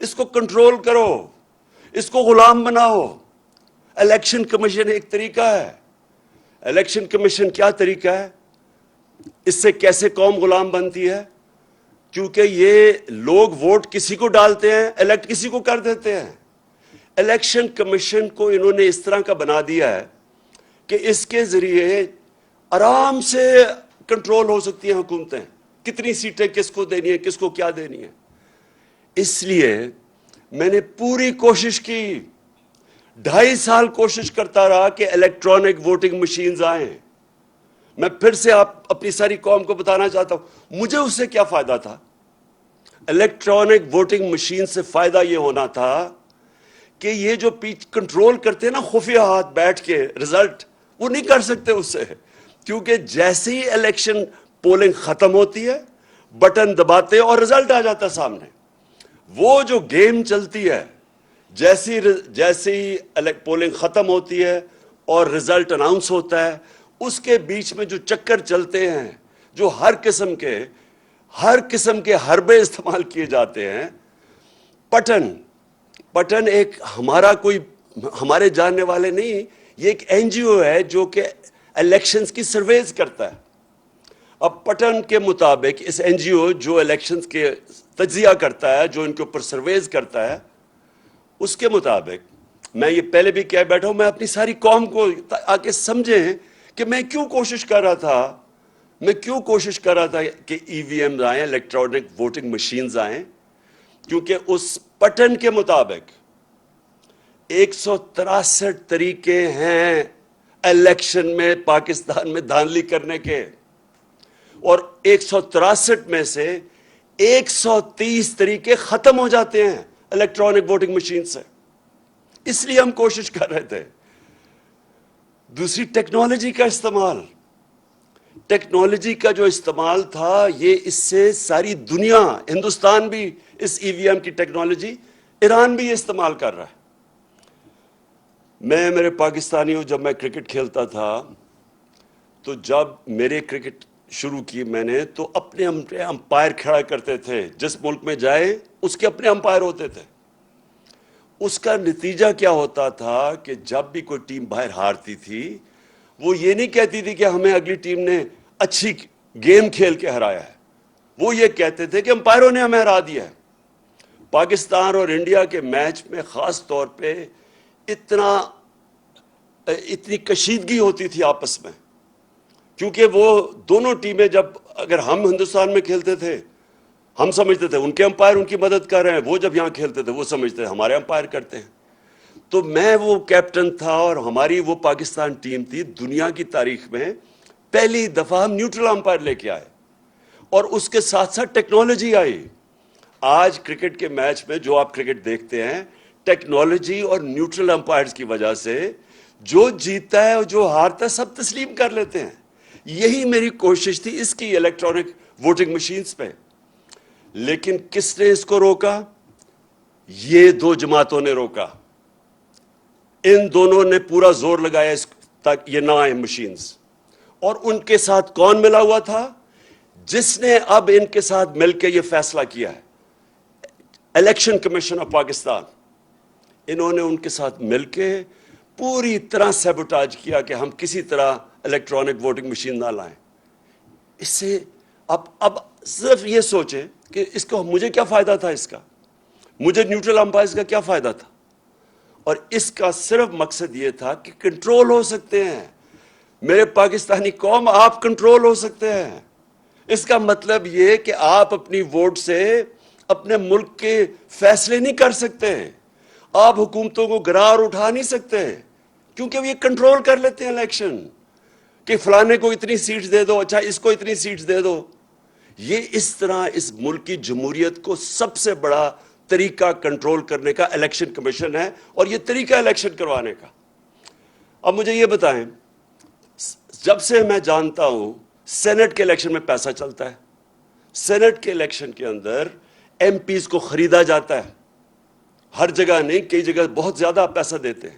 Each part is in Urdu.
اس کو کنٹرول کرو, اس کو غلام بناؤ. الیکشن کمیشن ایک طریقہ ہے. الیکشن کمیشن کیا طریقہ ہے؟ اس سے کیسے قوم غلام بنتی ہے؟ کیونکہ یہ لوگ ووٹ کسی کو ڈالتے ہیں, الیکٹ کسی کو کر دیتے ہیں. الیکشن کمیشن کو انہوں نے اس طرح کا بنا دیا ہے کہ اس کے ذریعے آرام سے کنٹرول ہو سکتی ہیں حکومتیں, کتنی سیٹیں کس کو دینی ہے, کس کو کیا دینی ہے. اس لیے میں نے پوری کوشش کی, 2.5 سال کوشش کرتا رہا کہ الیکٹرانک ووٹنگ مشینز آئیں. میں پھر سے اپنی ساری قوم کو بتانا چاہتا ہوں مجھے اس سے کیا فائدہ تھا. الیکٹرانک ووٹنگ مشین سے فائدہ یہ ہونا تھا کہ یہ جو کنٹرول کرتے ہیں نا خفیہ ہاتھ بیٹھ کے رزلٹ, وہ نہیں کر سکتے اس سے, کیونکہ جیسے ہی الیکشن پولنگ ختم ہوتی ہے بٹن دباتے اور رزلٹ آ جاتا ہے سامنے. وہ جو گیم چلتی ہے, جیسی ہی پولنگ ختم ہوتی ہے اور رزلٹ اناؤنس ہوتا ہے, اس کے بیچ میں جو چکر چلتے ہیں, جو ہر قسم کے حربے استعمال کیے جاتے ہیں. پٹن ایک ہمارے جاننے والے نہیں, یہ ایک این جی او ہے جو کہ الیکشنز کی سرویز کرتا ہے. اب پٹن کے مطابق اس این جی او جو الیکشنز کے تجزیہ کرتا ہے, جو ان کے اوپر سرویز کرتا ہے, اس کے مطابق میں یہ پہلے بھی کہہ بیٹھا ہوں, میں اپنی ساری قوم کو آ کے سمجھیں کہ میں کیوں کوشش کر رہا تھا کہ ای وی ایم آئیں, الیکٹرانک ووٹنگ مشینز آئیں. کیونکہ اس پٹن کے مطابق 163 طریقے ہیں الیکشن میں پاکستان میں دھاندلی کرنے کے, اور 163 میں سے 130 طریقے ختم ہو جاتے ہیں الیکٹرانک ووٹنگ مشین سے. اس لیے ہم کوشش کر رہے تھے. دوسری ٹیکنالوجی کا جو استعمال تھا, یہ اس سے ساری دنیا, ہندوستان بھی اس ای وی ایم کی ٹیکنالوجی, ایران بھی یہ استعمال کر رہا ہے. میرے پاکستانیوں, جب میں کرکٹ کھیلتا تھا تو جب میرے کرکٹ شروع کی میں نے, تو اپنے امپائر کھڑا کرتے تھے. جس ملک میں جائے اس کے اپنے امپائر ہوتے تھے. اس کا نتیجہ کیا ہوتا تھا کہ جب بھی کوئی ٹیم باہر ہارتی تھی, وہ یہ نہیں کہتی تھی کہ ہمیں اگلی ٹیم نے اچھی گیم کھیل کے ہرایا ہے, وہ یہ کہتے تھے کہ امپائروں نے ہمیں ہرا دیا ہے. پاکستان اور انڈیا کے میچ میں خاص طور پہ اتنی کشیدگی ہوتی تھی آپس میں, کیونکہ وہ دونوں ٹیمیں, جب اگر ہم ہندوستان میں کھیلتے تھے ہم سمجھتے تھے ان کے امپائر ان کی مدد کر رہے ہیں, وہ جب یہاں کھیلتے تھے وہ سمجھتے تھے ہمارے امپائر کرتے ہیں. تو میں وہ کیپٹن تھا اور ہماری وہ پاکستان ٹیم تھی, دنیا کی تاریخ میں پہلی دفعہ ہم نیوٹرل امپائر لے کے آئے, اور اس کے ساتھ ساتھ ٹیکنالوجی آئی. آج کرکٹ کے میچ میں جو آپ کرکٹ دیکھتے ہیں, ٹیکنالوجی اور نیوٹرل امپائرز کی وجہ سے جو جیتتا ہے اور جو ہارتا ہے سب تسلیم کر لیتے ہیں. یہی میری کوشش تھی اس کی الیکٹرانک ووٹنگ مشینز پہ. لیکن کس نے اس کو روکا؟ یہ دو جماعتوں نے روکا. ان دونوں نے پورا زور لگایا تاکہ یہ نہ آئے مشینز. اور ان کے ساتھ کون ملا ہوا تھا؟ جس نے اب ان کے ساتھ مل کے یہ فیصلہ کیا ہے, الیکشن کمیشن آف پاکستان. انہوں نے ان کے ساتھ مل کے پوری طرح سیبوٹاج کیا کہ ہم کسی طرح الیکٹرانک ووٹنگ مشین نہ لائیں. اس سے اب صرف یہ سوچیں کہ اس کو مجھے کیا فائدہ تھا, اس کا مجھے نیوٹرل امپائرز کا کیا فائدہ تھا. اور اس کا صرف مقصد یہ تھا کہ کنٹرول ہو سکتے ہیں. میرے پاکستانی قوم, آپ کنٹرول ہو سکتے ہیں. اس کا مطلب یہ کہ آپ اپنی ووٹ سے اپنے ملک کے فیصلے نہیں کر سکتے, آپ حکومتوں کو گرار اٹھا نہیں سکتے, کیونکہ وہ یہ کنٹرول کر لیتے ہیں الیکشن, کہ فلانے کو اتنی سیٹس دے دو, اچھا اس کو اتنی سیٹس دے دو. یہ اس طرح اس ملک کی جمہوریت کو سب سے بڑا طریقہ کنٹرول کرنے کا الیکشن کمیشن ہے, اور یہ طریقہ الیکشن کروانے کا. اب مجھے یہ بتائیں, جب سے میں جانتا ہوں سینٹ کے الیکشن میں پیسہ چلتا ہے, سینٹ کے الیکشن کے اندر ایم پیز کو خریدا جاتا ہے, ہر جگہ نہیں, کئی جگہ بہت زیادہ پیسہ دیتے ہیں.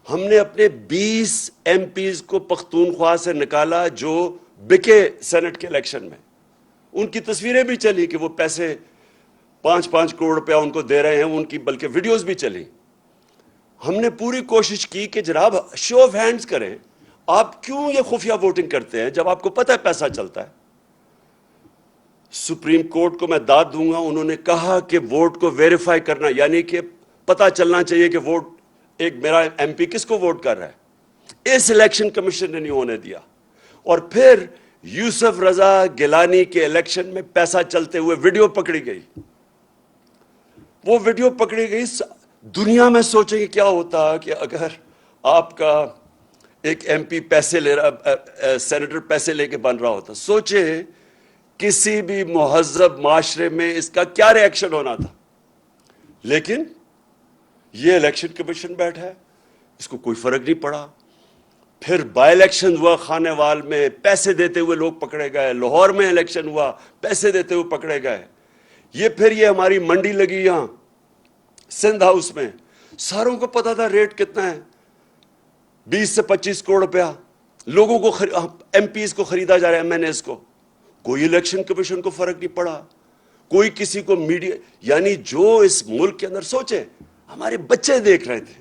ہم نے اپنے 20 ایم پیز کو پختونخوا سے نکالا جو بکے سینٹ کے الیکشن میں. ان کی تصویریں بھی چلی کہ وہ پیسے 5-5 کروڑ روپیہ ان کو دے رہے ہیں, ان کی بلکہ ویڈیوز بھی چلی. ہم نے پوری کوشش کی کہ جناب شو آف ہینڈز کریں, آپ کیوں یہ خفیہ ووٹنگ کرتے ہیں جب آپ کو پتہ ہے پیسہ چلتا ہے. سپریم کورٹ کو میں داد دوں گا, انہوں نے کہا کہ ووٹ کو ویریفائی کرنا, یعنی کہ پتہ چلنا چاہیے کہ ووٹ ایک میرا ایم پی کس کو ووٹ کر رہا ہے. اس الیکشن کمیشن نے نہیں ہونے دیا. اور پھر یوسف رضا گیلانی کے الیکشن میں پیسہ چلتے ہوئے ویڈیو پکڑی گئی. وہ ویڈیو پکڑی گئی. دنیا میں سوچیں کہ کیا ہوتا کہ اگر آپ کا ایک ایم پی پیسے لے رہا, سینیٹر پیسے لے کے بن رہا ہوتا. سوچے کسی بھی مہذب معاشرے میں اس کا کیا ری ایکشن ہونا تھا. لیکن یہ الیکشن کمیشن بیٹھا ہے, اس کو کوئی فرق نہیں پڑا. پھر بائی الیکشن ہوا خانے وال میں, پیسے دیتے ہوئے لوگ پکڑے گئے. لاہور میں الیکشن ہوا, پیسے دیتے ہوئے پکڑے گئے. پھر ہماری منڈی لگی یہاں سندھ ہاؤس میں, ساروں کو پتا تھا ریٹ کتنا ہے, 20 سے 25 کروڑ روپیہ لوگوں کو ایم پیز کو خریدا جا رہا ہے, ایم این ایز کو. کوئی الیکشن کمیشن کو فرق نہیں پڑا, کوئی کسی کو میڈیا, یعنی جو اس ملک کے اندر سوچے, ہمارے بچے دیکھ رہے تھے,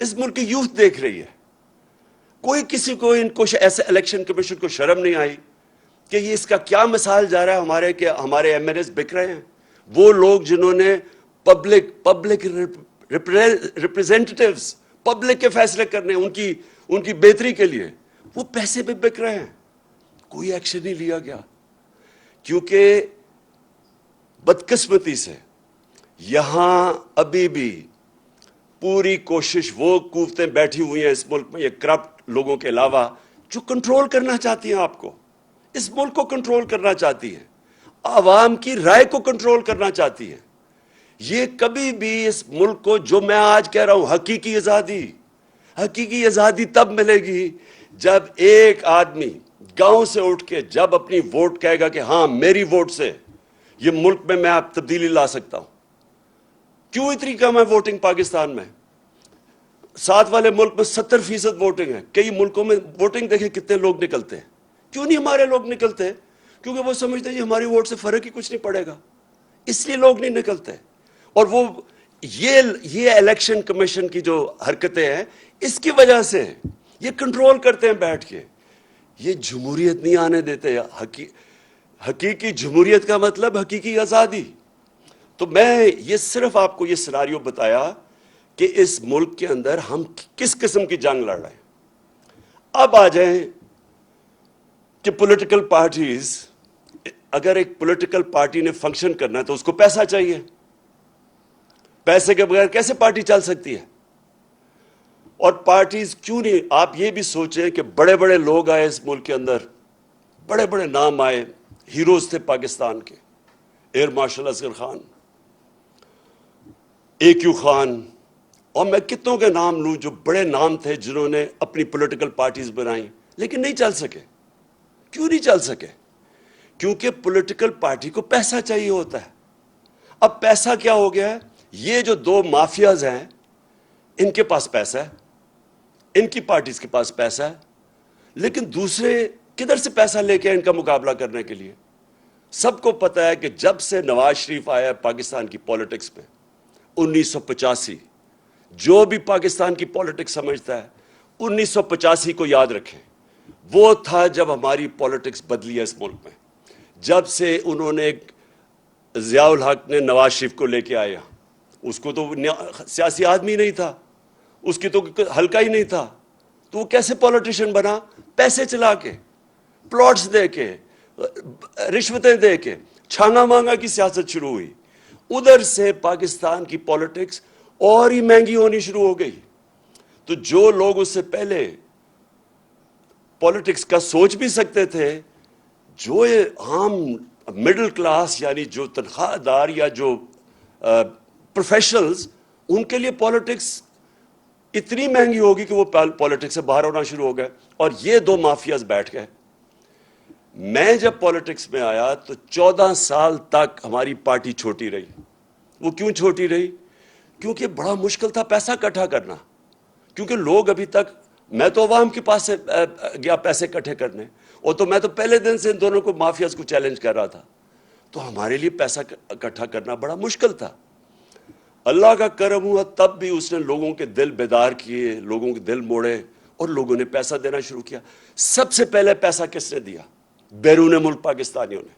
اس ملک کی یوتھ دیکھ رہی ہے, کوئی کسی کو ان کو ایسے الیکشن کمیشن کو شرم نہیں آئی کہ یہ اس کا کیا مثال جا رہا ہے ہمارے کہ ہمارے ایم این ایز بک رہے ہیں. وہ لوگ جنہوں نے پبلک ریپریزنٹیٹیوز, پبلک کے فیصلے کرنے ان کی بہتری کے لیے, وہ پیسے پہ بک رہے ہیں. کوئی ایکشن نہیں لیا گیا, کیونکہ بدقسمتی سے یہاں ابھی بھی پوری کوشش وہ قوتیں بیٹھی ہوئی ہیں اس ملک میں, یہ کرپٹ لوگوں کے علاوہ, جو کنٹرول کرنا چاہتی ہیں آپ کو, اس ملک کو کنٹرول کرنا چاہتی ہیں, عوام کی رائے کو کنٹرول کرنا چاہتی ہیں. یہ کبھی بھی اس ملک کو, جو میں آج کہہ رہا ہوں, حقیقی آزادی تب ملے گی جب ایک آدمی گاؤں سے اٹھ کے جب اپنی ووٹ کہے گا کہ ہاں میری ووٹ سے یہ ملک میں آپ تبدیلی لا سکتا ہوں. کیوں اتنی کم ہے ووٹنگ پاکستان میں؟ ساتھ والے ملک میں 70% ووٹنگ ہے. کئی ملکوں میں ووٹنگ دیکھیں کتنے لوگ نکلتے ہیں. کیوں نہیں ہمارے لوگ نکلتے؟ کیونکہ وہ سمجھتے ہیں ہماری ووٹ سے فرق ہی کچھ نہیں پڑے گا, اس لیے لوگ نہیں نکلتے. اور وہ یہ الیکشن کمیشن کی جو حرکتیں ہیں, اس کی وجہ سے یہ کنٹرول کرتے ہیں بیٹھ کے. یہ جمہوریت نہیں آنے دیتے. حقیقی جمہوریت کا مطلب حقیقی آزادی. تو میں یہ صرف آپ کو یہ سیناریو بتایا کہ اس ملک کے اندر ہم کس قسم کی جنگ لڑ رہے ہیں. اب آ جائیں کہ پولیٹیکل پارٹیز, اگر ایک پولیٹیکل پارٹی نے فنکشن کرنا ہے تو اس کو پیسہ چاہیے. پیسے کے بغیر کیسے پارٹی چل سکتی ہے؟ اور پارٹیز کیوں نہیں, آپ یہ بھی سوچیں کہ بڑے بڑے لوگ آئے اس ملک کے اندر, بڑے بڑے نام آئے, ہیروز تھے پاکستان کے, ایئر مارشل اصغر خان, اے کیو خان, اور میں کتنوں کے نام لوں جو بڑے نام تھے جنہوں نے اپنی پولیٹیکل پارٹیز بنائیں, لیکن نہیں چل سکے. کیوں نہیں چل سکے؟ کیونکہ پولیٹیکل پارٹی کو پیسہ چاہیے ہوتا ہے. اب پیسہ کیا ہو گیا ہے, یہ جو دو مافیاز ہیں ان کے پاس پیسہ ہے, ان کی پارٹیز کے پاس پیسہ ہے, لیکن دوسرے کدھر سے پیسہ لے کے ان کا مقابلہ کرنے کے لیے؟ سب کو پتہ ہے کہ جب سے نواز شریف آیا پاکستان کی پولیٹکس میں 1985, جو بھی پاکستان کی پولیٹکس سمجھتا ہے 1985 کو یاد رکھیں. وہ تھا جب ہماری پولیٹکس بدلی ہے اس ملک میں, جب سے انہوں نے ضیاء الحق نے نواز شریف کو لے کے آیا. اس کو تو سیاسی آدمی نہیں تھا, اس کی تو حلقہ ہی نہیں تھا, تو وہ کیسے پولیٹیشین بنا؟ پیسے چلا کے, پلاٹس دے کے, رشوتیں دے کے, چھانگا مانگا کی سیاست شروع ہوئی. ادھر سے پاکستان کی پولیٹکس اور ہی مہنگی ہونی شروع ہو گئی. تو جو لوگ اس سے پہلے پولیٹکس کا سوچ بھی سکتے تھے, جو عام مڈل کلاس یعنی جو تنخواہ دار یا جو پروفیشنلز, ان کے لیے پولیٹکس اتنی مہنگی ہوگی کہ وہ پولیٹکس سے باہر ہونا شروع ہو گئے. اور یہ دو مافیاز بیٹھ گئے. میں جب پولیٹکس میں آیا تو 14 سال تک ہماری پارٹی چھوٹی رہی. وہ کیوں چھوٹی رہی؟ کیونکہ بڑا مشکل تھا پیسہ اکٹھا کرنا. کیونکہ لوگ ابھی تک, میں تو عوام کے پاس سے گیا پیسے اکٹھے کرنے, اور تو میں تو پہلے دن سے ان دونوں کو مافیاز کو چیلنج کر رہا تھا. تو ہمارے لیے پیسہ اکٹھا کرنا بڑا مشکل تھا. اللہ کا کرم ہوا تب بھی اس نے لوگوں کے دل بیدار کیے, لوگوں کے دل موڑے, اور لوگوں نے پیسہ دینا شروع کیا. سب سے پہلے پیسہ کس نے دیا؟ بیرون ملک پاکستانیوں نے.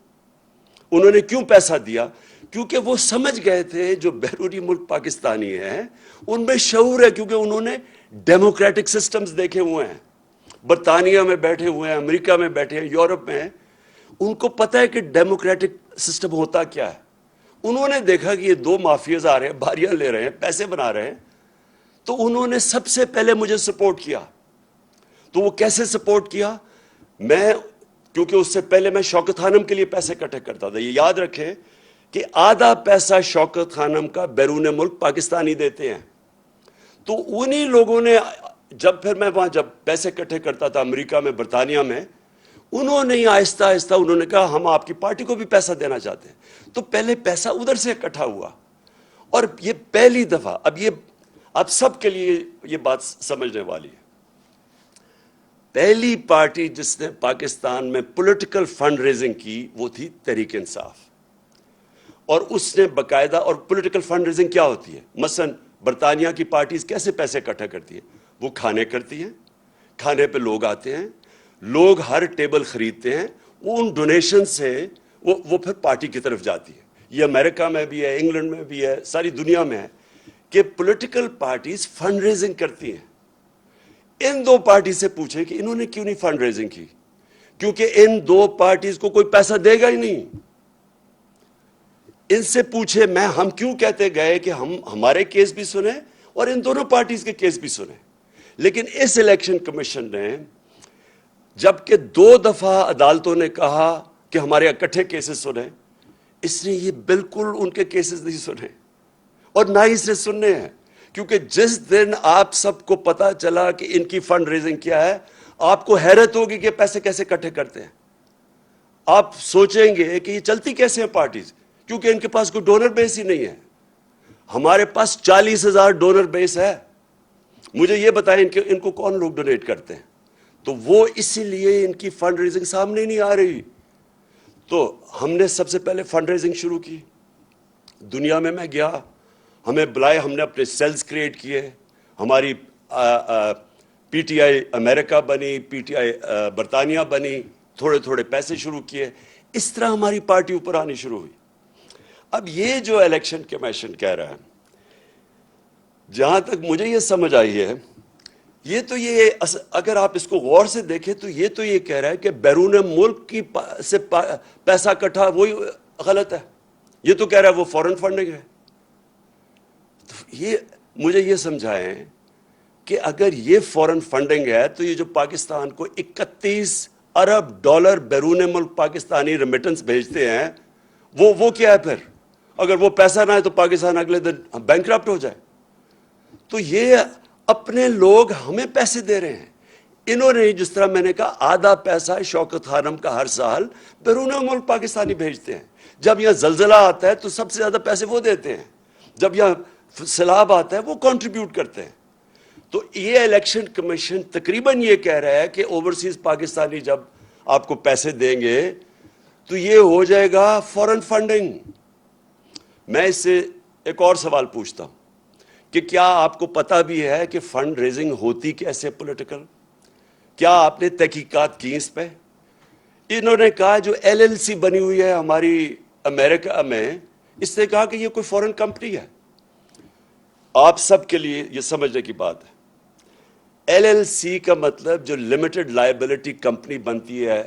انہوں نے کیوں پیسہ دیا؟ کیونکہ وہ سمجھ گئے تھے جو بیرونی ملک پاکستانی ہیں ان میں شعور ہے, کیونکہ انہوں نے ڈیموکریٹک سسٹمز دیکھے ہوئے ہیں, برطانیہ میں بیٹھے ہوئے ہیں, امریکہ میں بیٹھے ہیں, یورپ میں ہیں. ان کو پتہ ہے کہ ڈیموکریٹک سسٹم ہوتا کیا ہے. انہوں نے دیکھا کہ یہ دو مافیاز آ رہے ہیں, باریاں لے رہے ہیں, پیسے بنا رہے ہیں, تو انہوں نے سب سے پہلے مجھے سپورٹ کیا. تو وہ کیسے سپورٹ کیا؟ کیونکہ اس سے پہلے میں شوکت خانم کے لیے پیسے اکٹھے کرتا تھا. یہ یاد رکھیں کہ آدھا پیسہ شوکت خانم کا بیرون ملک پاکستانی دیتے ہیں. تو انہی لوگوں نے پھر میں وہاں جب پیسے اکٹھے کرتا تھا امریکہ میں, برطانیہ میں, انہوں نے آہستہ آہستہ انہوں نے کہا ہم آپ کی پارٹی کو بھی پیسہ دینا چاہتے ہیں. تو پہلے پیسہ ادھر سے اکٹھا ہوا, اور یہ پہلی دفعہ, اب سب کے لیے یہ بات سمجھنے والی ہے, پہلی پارٹی جس نے پاکستان میں پولیٹیکل فنڈ ریزنگ کی وہ تھی تحریک انصاف. اور اس نے باقاعدہ, اور پولیٹیکل فنڈ ریزنگ کیا ہوتی ہے؟ مثلا برطانیہ کی پارٹیز کیسے پیسے اکٹھا کرتی ہے؟ وہ کھانے کرتی ہیں, کھانے پہ لوگ آتے ہیں, لوگ ہر ٹیبل خریدتے ہیں, وہ ان ڈونیشن سے وہ پھر پارٹی کی طرف جاتی ہے. یہ امریکہ میں بھی ہے, انگلینڈ میں بھی ہے, ساری دنیا میں ہے کہ پولیٹیکل پارٹیز فنڈ ریزنگ کرتی ہیں. ان دو پارٹی سے پوچھیں کہ انہوں نے کیوں نہیں فنڈ ریزنگ کی؟ کیونکہ ان دو پارٹیز کو کوئی پیسہ دے گا ہی نہیں. ان سے پوچھے ہم کیوں کہتے گئے کہ ہمارے کیس بھی سنیں اور ان دونوں پارٹیز کے کیس بھی سنیں. لیکن اس الیکشن کمیشن نے جبکہ 2 دفعہ عدالتوں نے کہا کہ ہمارے اکٹھے کیسز سنیں, اس نے یہ بالکل ان کے کیسز نہیں سنے, اور نہ ہی اس نے سننے ہیں. کیونکہ جس دن آپ سب کو پتا چلا کہ ان کی فنڈ ریزنگ کیا ہے, آپ کو حیرت ہوگی کہ پیسے کیسے اکٹھے کرتے ہیں. آپ سوچیں گے کہ یہ چلتی کیسے ہیں پارٹیز, کیونکہ ان کے پاس کوئی ڈونر بیس ہی نہیں ہے. ہمارے پاس 40,000 ڈونر بیس ہے. مجھے یہ بتائیں ان کو کون لوگ ڈونیٹ کرتے ہیں؟ تو وہ اسی لیے ان کی فنڈ ریزنگ سامنے نہیں آ رہی. تو ہم نے سب سے پہلے فنڈ ریزنگ شروع کی. دنیا میں گیا, ہمیں بلائے, ہم نے اپنے سیلز کریٹ کیے, ہماری پی ٹی آئی امریکہ بنی, پی ٹی آئی برطانیہ بنی, تھوڑے تھوڑے پیسے شروع کیے. اس طرح ہماری پارٹی اوپر آنی شروع ہوئی. اب یہ جو الیکشن کمیشن کہہ رہا ہے, جہاں تک مجھے یہ سمجھ آئی ہے, یہ اگر آپ اس کو غور سے دیکھیں تو یہ کہہ رہا ہے کہ بیرون ملک کی سے پیسہ اکٹھا وہی غلط ہے. یہ تو کہہ رہا ہے وہ فورن فنڈنگ ہے. مجھے یہ سمجھائیں کہ اگر یہ فورن فنڈنگ ہے تو یہ جو پاکستان کو 31 ارب ڈالر بیرون ملک پاکستانی ریمیٹنس بھیجتے ہیں, وہ کیا ہے پھر؟ اگر وہ پیسہ نہ ہے تو پاکستان اگلے دن بینکرپٹ ہو جائے. تو یہ اپنے لوگ ہمیں پیسے دے رہے ہیں. انہوں نے, جس طرح میں نے کہا, آدھا پیسہ شوکت خانم کا ہر سال بیرون ملک پاکستانی بھیجتے ہیں. جب یہاں زلزلہ آتا ہے تو سب سے زیادہ پیسے وہ دیتے ہیں, جب یہاں سیلاب آتا ہے وہ کنٹریبیوٹ کرتے ہیں. تو یہ الیکشن کمیشن تقریباً یہ کہہ رہا ہے کہ اوورسیز پاکستانی جب آپ کو پیسے دیں گے تو یہ ہو جائے گا فورن فنڈنگ. میں اس سے ایک اور سوال پوچھتا ہوں کہ کیا آپ کو پتہ بھی ہے کہ فنڈ ریزنگ ہوتی کیسے پولیٹیکل؟ کیا آپ نے تحقیقات کی اس پہ؟ انہوں نے کہا جو ایل ایل سی بنی ہوئی ہے ہماری امریکہ میں, اس نے کہا کہ یہ کوئی فورن کمپنی ہے. آپ سب کے لیے یہ سمجھنے کی بات ہے, ایل ایل سی کا مطلب جو لمیٹڈ لائبلٹی کمپنی بنتی ہے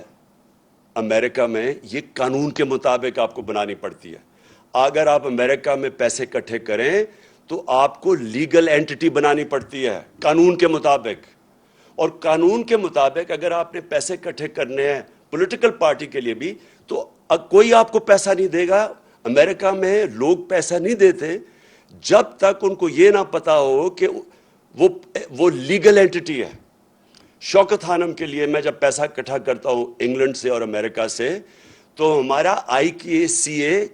امریکہ میں, یہ قانون کے مطابق آپ کو بنانی پڑتی ہے. اگر آپ امریکہ میں پیسے اکٹھے کریں تو آپ کو لیگل اینٹی بنانی پڑتی ہے قانون کے مطابق. اور قانون کے مطابق اگر آپ نے پیسے اکٹھے کرنے ہیں پولیٹیکل پارٹی کے لیے بھی, تو کوئی آپ کو پیسہ نہیں دے گا. امریکہ میں لوگ پیسہ نہیں دیتے جب تک ان کو یہ نہ پتا ہو کہ وہ لیگل اینٹی ہے. شوکت خانم کے لیے میں جب پیسہ اکٹھا کرتا ہوں انگلینڈ سے اور امریکہ سے, تو ہمارا IKCA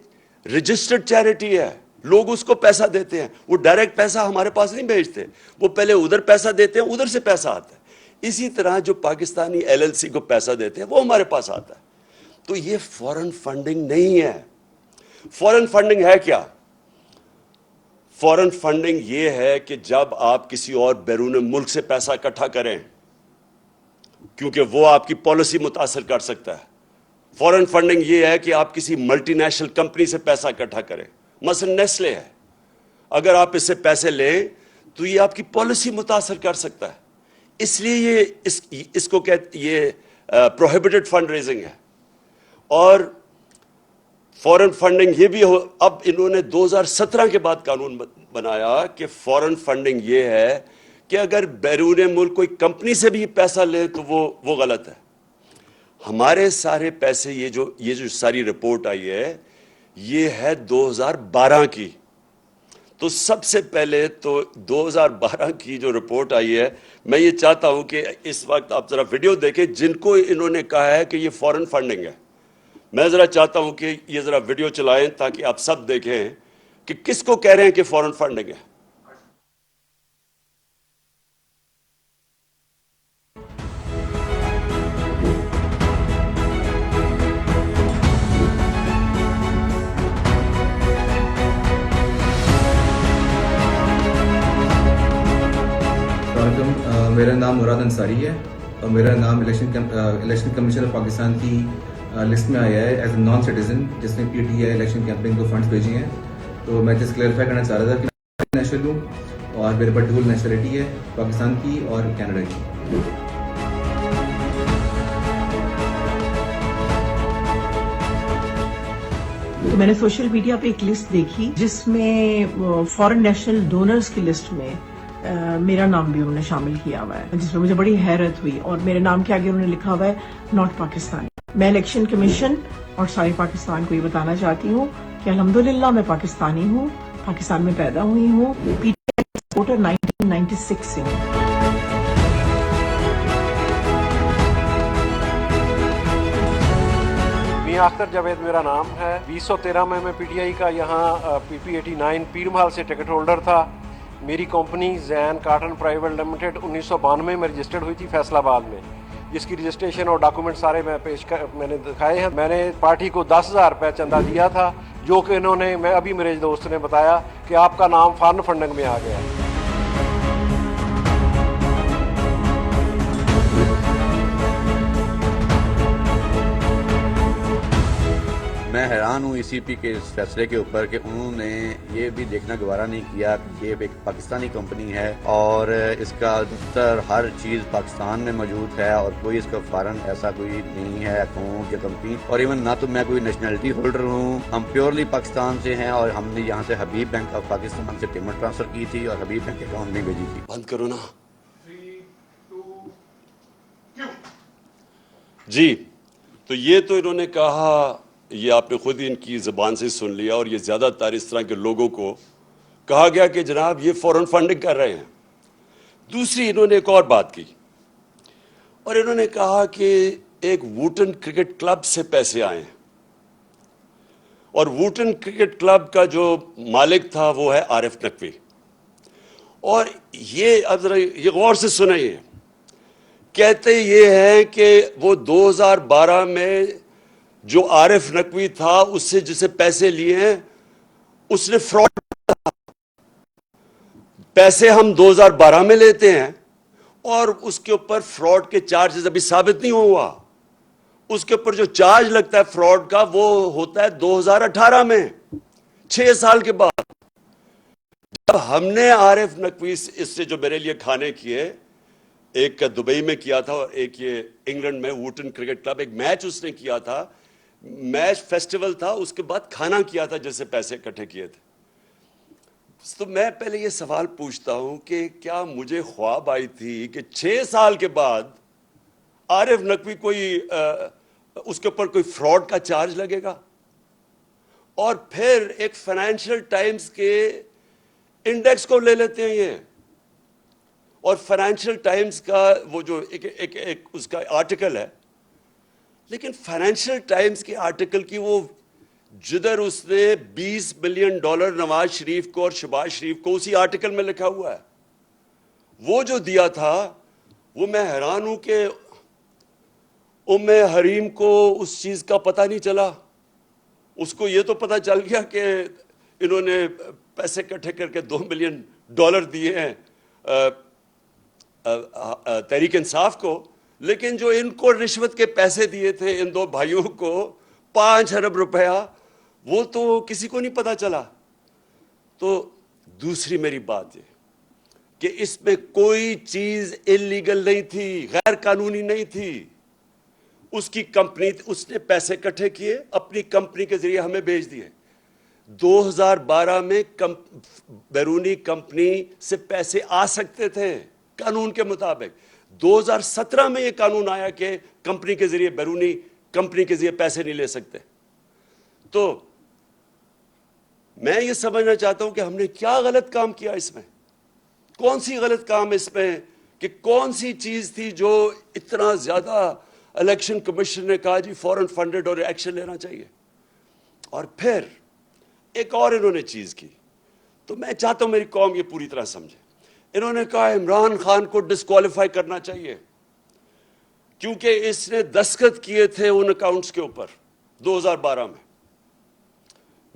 رجسٹرڈ چیریٹی ہے. لوگ اس کو پیسہ دیتے ہیں, وہ ڈائریکٹ پیسہ ہمارے پاس نہیں بھیجتے, وہ پہلے ادھر پیسہ دیتے ہیں, ادھر سے پیسہ آتا ہے. اسی طرح جو پاکستانی LLC کو پیسہ دیتے ہیں وہ ہمارے پاس آتا ہے. تو یہ فورن فنڈنگ نہیں ہے. فورن فنڈنگ ہے کیا؟ فورن فنڈنگ یہ ہے کہ جب آپ کسی اور بیرون ملک سے پیسہ اکٹھا کریں کیونکہ وہ آپ کی پالیسی متاثر کر سکتا ہے. فورن فنڈنگ یہ ہے کہ آپ کسی ملٹی نیشنل کمپنی سے پیسہ اکٹھا کریں. مثلا نیسلے ہے, اگر آپ اس سے پیسے لیں تو یہ آپ کی پالیسی متاثر کر سکتا ہے, اس لیے یہ اس کو کہتے یہ پروہیبٹڈ فنڈ ریزنگ ہے. اور فورن فنڈنگ یہ بھی اب انہوں نے 2017 کے بعد قانون بنایا کہ فورن فنڈنگ یہ ہے کہ اگر بیرون ملک کوئی کمپنی سے بھی پیسہ لے تو وہ غلط ہے. ہمارے سارے پیسے یہ جو ساری رپورٹ آئی ہے یہ ہے 2012 کی. تو سب سے پہلے تو 2012 کی جو رپورٹ آئی ہے, میں یہ چاہتا ہوں کہ اس وقت آپ ذرا ویڈیو دیکھیں جن کو انہوں نے کہا ہے کہ یہ فورن فنڈنگ ہے. میں ذرا چاہتا ہوں کہ یہ ذرا ویڈیو چلائیں تاکہ آپ سب دیکھیں کہ کس کو کہہ رہے ہیں کہ فورن فنڈنگ ہے. میرا نام مراد انصاری ہے اور میرا نام الیکشن کمیشن آف پاکستان کی لسٹ میں آیا ہے ایز اے نان سٹیزن جس نے P T I election campaign کو فنڈز بھیجے ہیں. تو میں جس کلیئرفائی کرنا چاہ رہا تھا کہ میں نیشنل ہوں اور میرے پاس ڈبل نیشنلٹی ہے, پاکستان کی اور کینیڈا کی. تو میں نے سوشل میڈیا پہ ایک لسٹ دیکھی جس میں فورن نیشنل ڈونرز کی لسٹ میں میرا نام بھی انہوں نے شامل کیا ہوا ہے, جس میں مجھے بڑی حیرت ہوئی. اور میرے نام کے آگے انہوں نے لکھا ہوا ہے ناٹ پاکستانی. میں الیکشن کمیشن اور سارے پاکستان کو یہ بتانا چاہتی ہوں کہ الحمدللہ میں پاکستانی ہوں, پاکستان میں پیدا ہوئی ہوں, پی ٹی آئی سپورٹر 1996 سے ہوں. اختر جاوید میرا نام ہے. 2013 میں پی ٹی آئی کا یہاں پی پی 89 پیر محل سے ٹکٹ ہولڈر تھا. میری کمپنی زین کاٹن پرائیویٹ لمیٹڈ 1992 میں رجسٹرڈ ہوئی تھی فیصل آباد میں, جس کی رجسٹریشن اور ڈاکومنٹ سارے میں نے دکھائے ہیں. میں نے پارٹی کو 10,000 روپے چندہ دیا تھا, جو کہ انہوں نے ابھی میرے دوست نے بتایا کہ آپ کا نام فورن فنڈنگ میں آ گیا. میں حیران ہوں ای سی پی کے اس فیصلے کے اوپر کہ انہوں نے یہ بھی دیکھنا گوارا نہیں کیا کہ یہ ایک پاکستانی کمپنی ہے اور اس کا دفتر ہر چیز پاکستان میں موجود ہے اور کوئی اس کا فارن ایسا کوئی نہیں ہے اکاؤنٹ یا کمپنی. اور ایون نہ تو میں کوئی نیشنلٹی ہولڈر ہوں, ہم پیورلی پاکستان سے ہیں اور ہم نے یہاں سے حبیب بینک آف پاکستان سے پیمنٹ ٹرانسفر کی تھی اور حبیب بینک اکاؤنٹ میں بھیجی تھی. بند کرو نا. جی تو یہ تو انہوں نے کہا, یہ آپ نے خود ہی ان کی زبان سے سن لیا, اور یہ زیادہ تر اس طرح کے لوگوں کو کہا گیا کہ جناب یہ فورن فنڈنگ کر رہے ہیں. دوسری انہوں نے ایک اور بات کی, اور انہوں نے کہا کہ ایک ووٹن کرکٹ کلب سے پیسے آئے ہیں, اور ووٹن کرکٹ کلب کا جو مالک تھا وہ ہے عارف نقوی. اور یہ اب ذرا یہ غور سے سنیں, کہتے یہ ہیں کہ وہ 2012 میں جو عارف نقوی تھا اس سے جسے پیسے لیے ہیں اس نے فراڈ, پیسے ہم 2012 میں لیتے ہیں اور اس کے اوپر فراڈ کے چارجز ابھی ثابت نہیں ہوا. اس کے اوپر جو چارج لگتا ہے فراڈ کا وہ ہوتا ہے 2018 میں, 6 سال کے بعد. جب ہم نے عارف نقوی اس سے جو میرے لیے کھانے کیے, ایک دبئی میں کیا تھا اور ایک یہ انگلینڈ میں ووٹن کرکٹ کلب, ایک میچ اس نے کیا تھا, میچ فیسٹیول تھا, اس کے بعد کھانا کیا تھا جس سے پیسے اکٹھے کیے تھے. تو میں پہلے یہ سوال پوچھتا ہوں کہ کیا مجھے خواب آئی تھی کہ 6 سال کے بعد عارف نقوی کوئی اس کے اوپر کوئی فراڈ کا چارج لگے گا؟ اور پھر ایک فائنینشیل ٹائمز کے انڈیکس کو لے لیتے ہیں یہ, اور فائنینشیل ٹائمز کا وہ جو ایک اس کا آرٹیکل ہے, لیکن فائنینشیل ٹائمز کے آرٹیکل کی وہ جدھر اس نے $20 ملین نواز شریف کو اور شہباز شریف کو اسی آرٹیکل میں لکھا ہوا ہے, وہ جو دیا تھا وہ میں حیران ہوں کہ ام حریم کو اس چیز کا پتہ نہیں چلا. اس کو یہ تو پتا چل گیا کہ انہوں نے پیسے اکٹھے کر کے $2 ملین دیے ہیں تحریک انصاف کو، لیکن جو ان کو رشوت کے پیسے دیے تھے ان دو بھائیوں کو 5 ارب روپیہ، وہ تو کسی کو نہیں پتا چلا۔ تو دوسری میری بات یہ کہ اس میں کوئی چیز انلیگل نہیں تھی، غیر قانونی نہیں تھی۔ اس کی کمپنی، اس نے پیسے اکٹھے کیے، اپنی کمپنی کے ذریعے ہمیں بھیج دیے۔ 2012 میں بیرونی کمپنی سے پیسے آ سکتے تھے قانون کے مطابق۔ 2017 میں یہ قانون آیا کہ کمپنی کے ذریعے، بیرونی کمپنی کے ذریعے پیسے نہیں لے سکتے۔ تو میں یہ سمجھنا چاہتا ہوں کہ ہم نے کیا غلط کام کیا اس میں، کون سی غلط کام اس میں، کہ کون سی چیز تھی جو اتنا زیادہ الیکشن کمیشن نے کہا جی فورن فنڈڈ اور ایکشن لینا چاہیے۔ اور پھر ایک اور انہوں نے چیز کی، تو میں چاہتا ہوں میری قوم یہ پوری طرح سمجھے۔ انہوں نے کہا عمران خان کو ڈسکوالیفائی کرنا چاہیے کیونکہ اس نے دستخط کیے تھے ان اکاؤنٹس کے اوپر 2012 میں۔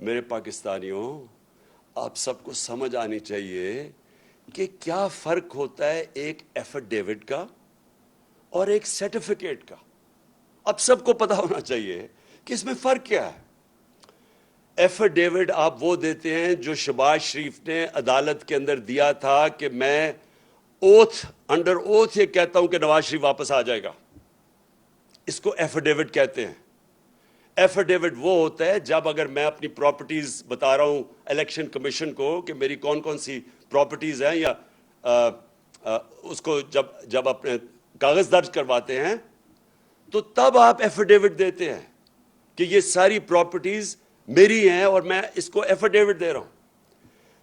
میرے پاکستانیوں، آپ سب کو سمجھ آنی چاہیے کہ کیا فرق ہوتا ہے ایک ایفیڈیوٹ کا اور ایک سرٹیفکیٹ کا۔ اب سب کو پتا ہونا چاہیے کہ اس میں فرق کیا ہے۔ ایفیڈیوٹ آپ وہ دیتے ہیں جو شہباز شریف نے عدالت کے اندر دیا تھا کہ میں انڈر اوتھ یہ کہتا ہوں کہ نواز شریف واپس آ جائے گا، اس کو ایفیڈیوٹ کہتے ہیں۔ ایفیڈیوٹ وہ ہوتا ہے جب اگر میں اپنی پراپرٹیز بتا رہا ہوں الیکشن کمیشن کو کہ میری کون کون سی پراپرٹیز ہیں، یا اس کو جب اپنے کاغذ درج کرواتے ہیں تو تب آپ ایفیڈیوٹ دیتے ہیں کہ یہ ساری پراپرٹیز میری ہیں اور میں اس کو ایفیڈیوٹ دے رہا ہوں۔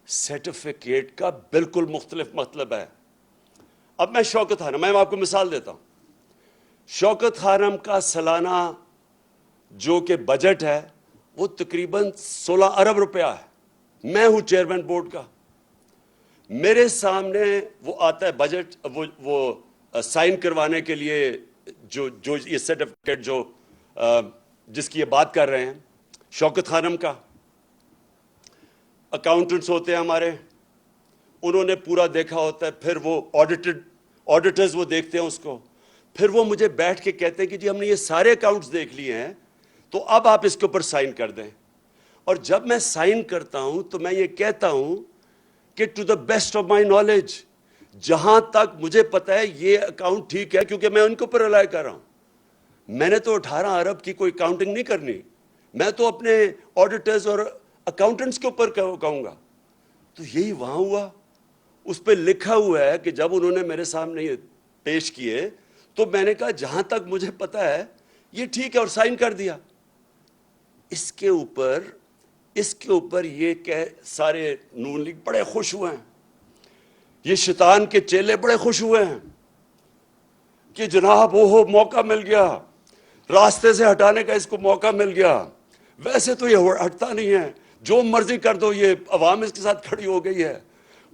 سرٹیفکیٹ کا بالکل مختلف مطلب ہے۔ اب میں شوکت خانم، میں آپ کو مثال دیتا ہوں۔ شوکت خانم کا سالانہ جو کہ بجٹ ہے وہ تقریباً 16 ارب روپیہ ہے۔ میں ہوں چیئرمین بورڈ کا، میرے سامنے وہ آتا ہے بجٹ، وہ سائن کروانے کے لیے جو یہ سرٹیفکیٹ جو جس کی یہ بات کر رہے ہیں شوکت خانم کا، اکاؤنٹنٹس ہوتے ہیں ہمارے، انہوں نے پورا دیکھا ہوتا ہے، پھر وہ آڈیٹرز وہ دیکھتے ہیں اس کو، پھر وہ مجھے بیٹھ کے کہتے ہیں کہ جی ہم نے یہ سارے اکاؤنٹس دیکھ لیے ہیں تو اب آپ اس کے اوپر سائن کر دیں۔ اور جب میں سائن کرتا ہوں تو میں یہ کہتا ہوں کہ to the best of my knowledge, جہاں تک مجھے پتا ہے یہ اکاؤنٹ ٹھیک ہے، کیونکہ میں ان کے اوپر رلائی کر رہا ہوں۔ میں نے تو 18 ارب کی کوئی اکاؤنٹنگ نہیں کرنی، میں تو اپنے آڈیٹرز اور اکاؤنٹنٹس کے اوپر کہوں گا۔ تو یہی وہاں ہوا، اس پہ لکھا ہوا ہے کہ جب انہوں نے میرے سامنے یہ پیش کیے تو میں نے کہا جہاں تک مجھے پتا ہے یہ ٹھیک ہے، اور سائن کر دیا۔ اس کے اوپر یہ کہ سارے نون لیگ بڑے خوش ہوئے ہیں، یہ شیطان کے چیلے بڑے خوش ہوئے ہیں کہ جناب وہ موقع مل گیا، راستے سے ہٹانے کا اس کو موقع مل گیا۔ ویسے تو یہ ہٹتا نہیں ہے، جو مرضی کر دو، یہ عوام اس کے ساتھ کھڑی ہو گئی ہے،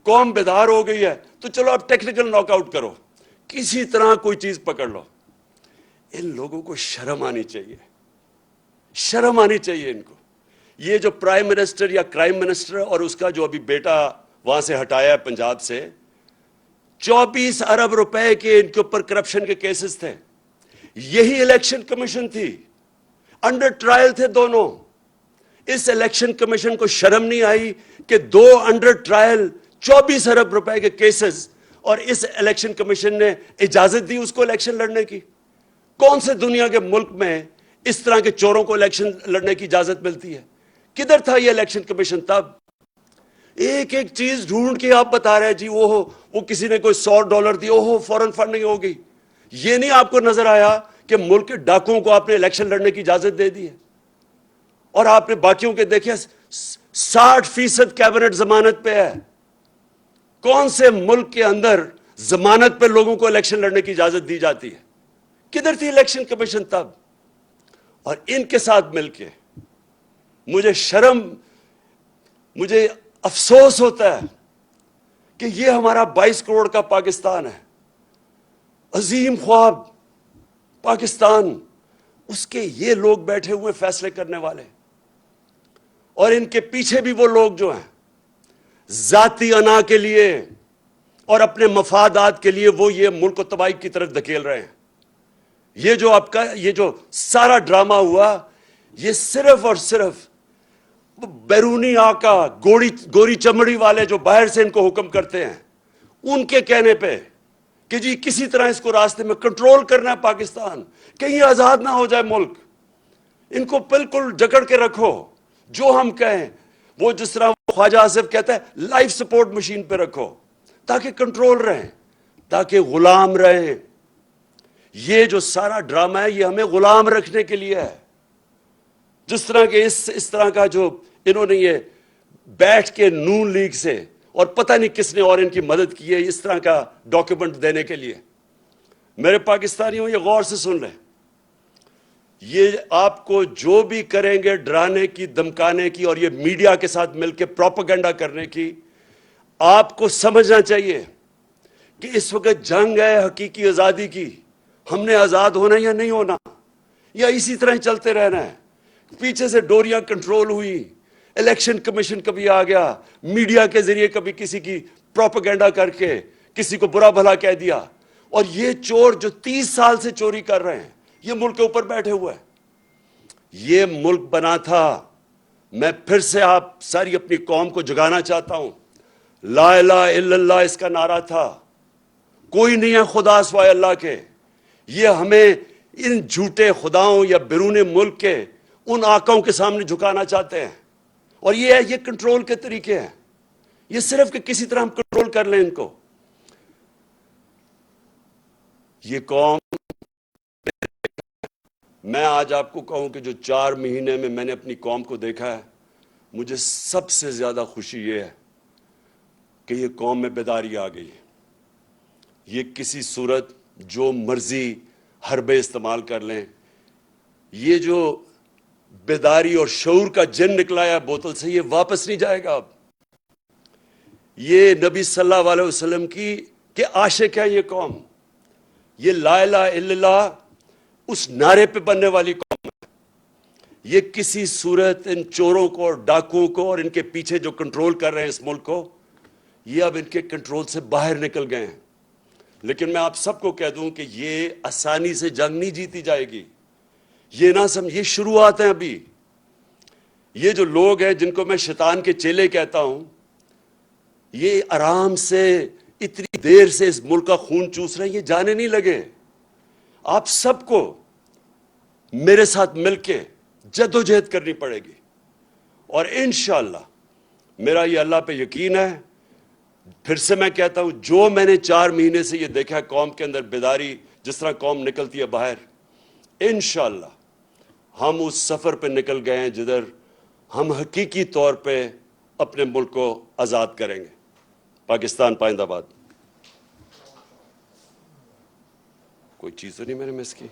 قوم بیدار ہو گئی ہے، تو چلو اب ٹیکنیکل ناک آؤٹ کرو، کسی طرح کوئی چیز پکڑ لو۔ ان لوگوں کو شرم آنی چاہیے، شرم آنی چاہیے ان کو۔ یہ جو پرائم منسٹر یا کرائم منسٹر اور اس کا جو ابھی بیٹا وہاں سے ہٹایا ہے پنجاب سے، 24 ارب روپے کے ان کے اوپر کرپشن کے کیسز تھے۔ یہی الیکشن کمیشن تھی، انڈر ٹرائل تھے دونوں۔ اس الیکشن کمیشن کو شرم نہیں آئی کہ 2 انڈر ٹرائل 24 ارب روپے کے کیسز، اور اس الیکشن کمیشن نے اجازت دی اس کو الیکشن لڑنے کی؟ کون سے دنیا کے ملک میں اس طرح کے چوروں کو الیکشن لڑنے کی اجازت ملتی ہے؟ کدھر تھا یہ الیکشن کمیشن تب؟ ایک ایک چیز ڈھونڈ کے آپ بتا رہے جی وہ کسی نے کوئی $100 دی، فورن فنڈنگ ہوگی۔ یہ نہیں آپ کو نظر آیا کہ ملک کے ڈاکوؤں کو آپ نے الیکشن لڑنے کی اجازت دے دی ہے؟ اور آپ نے باقیوں کے دیکھے 60% کیبنٹ ضمانت پہ ہے۔ کون سے ملک کے اندر ضمانت پہ لوگوں کو الیکشن لڑنے کی اجازت دی جاتی ہے؟ کدھر تھی الیکشن کمیشن تب؟ اور ان کے ساتھ مل کے مجھے افسوس ہوتا ہے کہ یہ ہمارا 22 کروڑ کا پاکستان ہے، عظیم خواب پاکستان، اس کے یہ لوگ بیٹھے ہوئے فیصلے کرنے والے۔ اور ان کے پیچھے بھی وہ لوگ جو ہیں ذاتی انا کے لیے اور اپنے مفادات کے لیے وہ یہ ملک کو تباہی کی طرف دھکیل رہے ہیں. یہ جو آپ کا یہ جو سارا ڈرامہ ہوا یہ صرف اور صرف بیرونی آقا گوری چمڑی والے جو باہر سے ان کو حکم کرتے ہیں ان کے کہنے پہ کہ جی کسی طرح اس کو راستے میں کنٹرول کرنا ہے پاکستان, کہیں آزاد نہ ہو جائے ملک, ان کو بالکل جکڑ کے رکھو, جو ہم کہیں وہ جس طرح خواجہ آصف کہتا ہے لائف سپورٹ مشین پہ رکھو تاکہ کنٹرول رہیں, تاکہ غلام رہیں. یہ جو سارا ڈرامہ ہے یہ ہمیں غلام رکھنے کے لیے ہے. جس طرح کہ اس طرح کا جو انہوں نے یہ بیٹھ کے نون لیگ سے اور پتہ نہیں کس نے اور ان کی مدد کی ہے اس طرح کا ڈاکیومنٹ دینے کے لیے. میرے پاکستانیوں یہ غور سے سن لیں, یہ آپ کو جو بھی کریں گے ڈرانے کی, دمکانے کی اور یہ میڈیا کے ساتھ مل کے پروپیگنڈا کرنے کی, آپ کو سمجھنا چاہیے کہ اس وقت جنگ ہے حقیقی آزادی کی. ہم نے آزاد ہونا یا نہیں ہونا, یا اسی طرح چلتے رہنا ہے. پیچھے سے ڈوریاں کنٹرول ہوئی, الیکشن کمیشن کبھی آ گیا, میڈیا کے ذریعے کبھی کسی کی پروپیگنڈا کر کے کسی کو برا بھلا کہہ دیا, اور یہ چور جو 30 سال سے چوری کر رہے ہیں یہ ملک کے اوپر بیٹھے ہوئے ہیں. یہ ملک بنا تھا, میں پھر سے آپ ساری اپنی قوم کو جگانا چاہتا ہوں, لا الہ الا اللہ اس کا نعرہ تھا, کوئی نہیں ہے خدا سوائے اللہ کے. یہ ہمیں ان جھوٹے خداؤں یا بیرون ملک کے ان آقاؤں کے سامنے جھکانا چاہتے ہیں, اور یہ کنٹرول کے طریقے ہیں. یہ صرف کہ کسی طرح ہم کنٹرول کر لیں ان کو. یہ قوم, میں آج آپ کو کہوں کہ جو 4 مہینے میں نے اپنی قوم کو دیکھا ہے, مجھے سب سے زیادہ خوشی یہ ہے کہ یہ قوم میں بیداری آ گئی ہے. یہ کسی صورت جو مرضی حربے استعمال کر لیں, یہ جو بیداری اور شعور کا جن نکلا ہے بوتل سے یہ واپس نہیں جائے گا. اب یہ نبی صلی اللہ علیہ وسلم کی کہ عاشق ہے یہ قوم, یہ لا الہ الا اللہ اس نعرے پہ بننے والی قوم ہے. یہ کسی صورت ان چوروں کو اور ڈاکوؤں کو اور ان کے پیچھے جو کنٹرول کر رہے ہیں اس ملک کو, یہ اب ان کے کنٹرول سے باہر نکل گئے ہیں. لیکن میں آپ سب کو کہہ دوں کہ یہ آسانی سے جنگ نہیں جیتی جائے گی. یہ نہ سمجھ, یہ شروعات ہیں ابھی. یہ جو لوگ ہیں جن کو میں شیطان کے چیلے کہتا ہوں, یہ آرام سے اتنی دیر سے اس ملک کا خون چوس رہے ہیں, یہ جانے نہیں لگے. آپ سب کو میرے ساتھ مل کے جدوجہد کرنی پڑے گی, اور انشاءاللہ میرا یہ اللہ پہ یقین ہے. پھر سے میں کہتا ہوں, جو میں نے 4 مہینے سے یہ دیکھا ہے قوم کے اندر بیداری, جس طرح قوم نکلتی ہے باہر, انشاءاللہ ہم اس سفر پہ نکل گئے ہیں جدھر ہم حقیقی طور پہ اپنے ملک کو آزاد کریں گے. پاکستان پائندہ باد. کوئی چیز تو نہیں میں نے مس کی؟